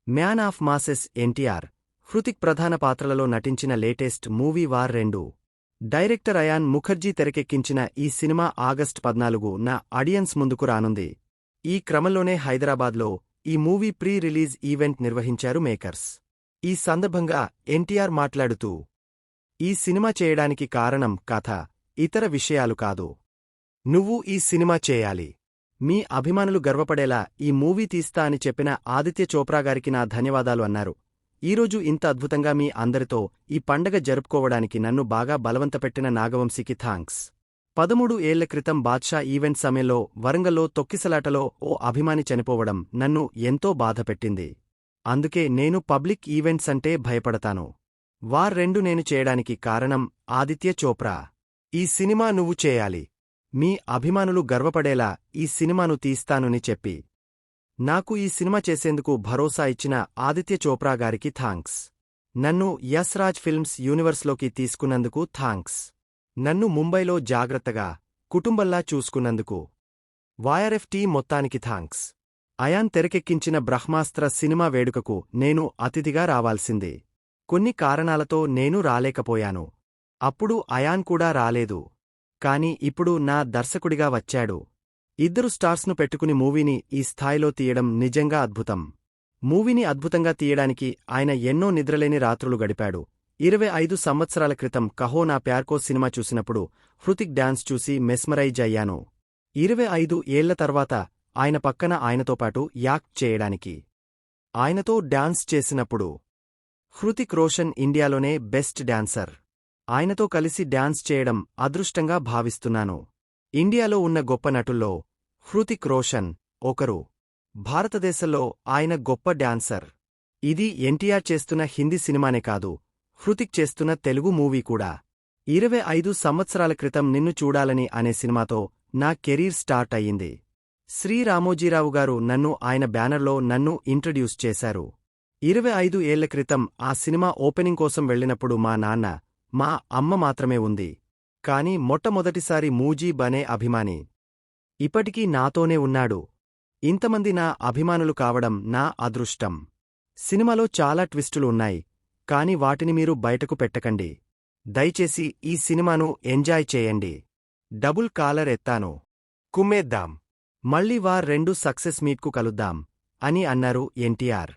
Man of masses NTR, Hrithik ప్రధాన పాత్రలలో నటించిన latest movie War 2. Director Ayan Mukherjee తెరకెక్కించిన ఈ సినిమా ఆగస్టు 14న ఆడియన్స్ ముందుకు రానుంది. ఈ క్రమంలోనే హైదరాబాద్లో ఈ మూవీ ప్రీ రిలీజ్ ఈవెంట్ నిర్వహించారు మేకర్స్. ఈ సందర్భంగా ఎన్టీఆర్ మాట్లాడుతూ, ఈ సినిమా చేయడానికి కారణం కథ, ఇతర విషయాలు కాదు. నువ్వు ఈ సినిమా చేయాలి. మీ అభిమానులు గర్వపడేలా ఈ మూవీ తీస్తా అని చెప్పిన ఆదిత్య చోప్రా గారికి నా ధన్యవాదాలు అన్నారు. ఈరోజు ఇంత అద్భుతంగా మీ అందరితో ఈ పండగ జరుపుకోవడానికి నన్ను బాగా బలవంతపెట్టిన నాగవంశీకి థాంక్స్. 13 ఏళ్ల క్రితం బాద్షా ఈవెంట్ సమయంలో వరంగల్లో తొక్కిసలాటలో ఓ అభిమాని చనిపోవడం నన్ను ఎంతో బాధపెట్టింది. అందుకే నేను పబ్లిక్ ఈవెంట్స్ అంటే భయపడతాను. వార్ 2 నేను చేయడానికి కారణం ఆదిత్య చోప్రా. ఈ సినిమా నువ్వు చేయాలి. మీ అభిమానులు గర్వపడేలా ఈ సినిమాను తీస్తానని చెప్పి నాకు ఈ సినిమా చేసేందుకు భరోసా ఇచ్చిన ఆదిత్య చోప్రా గారికి థాంక్స్. నన్ను యస్ రాజ్ ఫిల్మ్స్ యూనివర్స్లోకి తీసుకున్నందుకు థాంక్స్. నన్ను ముంబైలో జాగ్రత్తగా, కుటుంబంలా చూసుకున్నందుకు. వైఆర్ఎఫ్ టీం మొత్తానికి థాంక్స్. అయాన్ తెరకెక్కించిన బ్రహ్మాస్త్ర సినిమా వేడుకకు నేను అతిథిగా రావాల్సింది. కొన్ని కారణాలతో నేను రాలేకపోయాను. అప్పుడు అయాన్ కూడా రాలేదు. కాని ఇప్పుడు నా దర్శకుడిగా వచ్చాడు. ఇద్దరు స్టార్స్ను పెట్టుకుని మూవీని ఈ స్థాయిలో తీయడం నిజంగా అద్భుతం. మూవీని అద్భుతంగా తీయడానికి ఆయన ఎన్నో నిద్రలేని రాత్రులు గడిపాడు. 25 సంవత్సరాల క్రితం కహో నా ప్యార్కో సినిమా చూసినప్పుడు హృతిక్ డాన్స్ చూసి మెస్మరైజ్ అయ్యాను. 25 ఏళ్ల తర్వాత ఆయన పక్కన ఆయనతో పాటు యాక్ట్ చేయడానికి, ఆయనతో డాన్స్ చేసినప్పుడు. హృతిక్ రోషన్ ఇండియాలోనే బెస్ట్ డాన్సర్. ఆయనతో కలిసి డాన్స్ చేయడం అదృష్టంగా భావిస్తున్నాను. ఇండియాలో ఉన్న గొప్ప నటుల్లో హృతిక్ రోషన్ ఒకరు. భారతదేశంలో ఆయన గొప్ప డాన్సర్. ఇది ఎన్టీఆర్ చేస్తున్న హిందీ సినిమానే కాదు, హృతిక్ చేస్తున్న తెలుగు మూవీ కూడా. 25 సంవత్సరాల క్రితం నిన్ను చూడాలని అనే సినిమాతో నా కెరీర్ స్టార్ట్ అయ్యింది. శ్రీ రామోజీరావు గారు నన్ను ఆయన బ్యానర్లో నన్ను ఇంట్రడ్యూస్ చేశారు. 25 ఏళ్ల క్రితం ఆ సినిమా ఓపెనింగ్ కోసం వెళ్ళినప్పుడు మా నాన్న, మా అమ్మ మాత్రమే ఉంది. కాని మొట్టమొదటిసారి మూజీ బనే అభిమాని ఇప్పటికీ నాతోనే ఉన్నాడు. ఇంతమంది నా అభిమానులు కావడం నా అదృష్టం. సినిమాలో చాలా ట్విస్టులు ఉన్నాయి, కాని వాటిని మీరు బయటకు పెట్టకండి. దయచేసి ఈ సినిమాను ఎంజాయ్ చేయండి. డబుల్ కాలర్ ఎత్తాను. కుమ్మేద్దాం. మళ్ళీ వార్ 2 సక్సెస్ మీట్కు కలుద్దాం అని అన్నారు ఎన్టీఆర్.